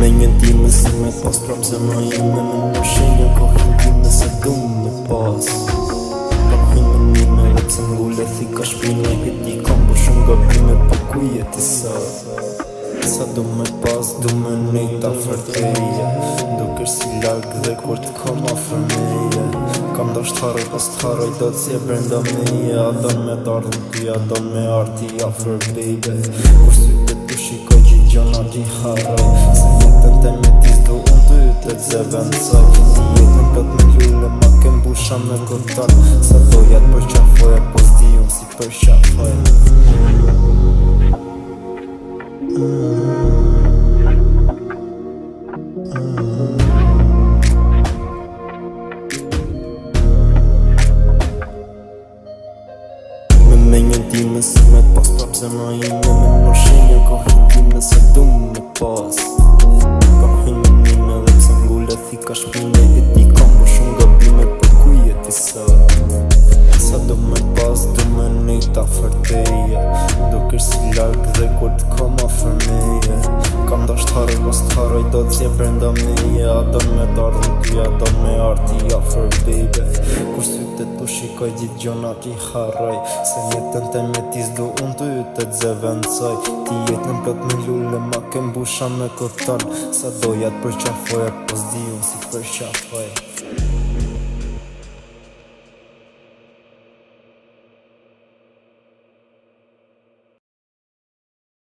Me një time si me pas prap zemra ime me në shenja kohën time se du me pas. Kam hynë në nime dhe pse m'gulle thika shpine hiti kam bu shumë gabime po ku jeti sa du me pas, du me nejt afer teje dukesh si larg dhe kur t'kom afer meje kam dasht haroj pas t'haroj do t'sje brenda meje a don me t'ardhën ty, a don me arti afer baby kur syte t'u shikoj gjithë gjona t'i haroj se jetën te me t'i s'du unë ty të t'zevencoj jetën plot me lulle ma kem busha me kotar sa doja t'përqafoj po s'di unë si përqafoj. Me një time si me pas prap zemra ime me në shenja kohën time se du me pas. Kam hynë në nime dhe pse m'gulle thika shpine hiti kam bu shumë gabime po ku jeti sa du me pas, du me nejt afer teje dukesh si larg dhe kur t'kom afer meje kam dasht haroj pas t'haroj do t'sje brenda meje a don me t'ardhën ty, a don me arti afer baby kur syte t'u shikoj gjithë gjona t'i haroj se jetën te me t'i s'du unë ty të t'zevencoj ti jetën plot me lulle ma kem busha me kotar sa doja t'përqafoj po s'di unë si përqafoj.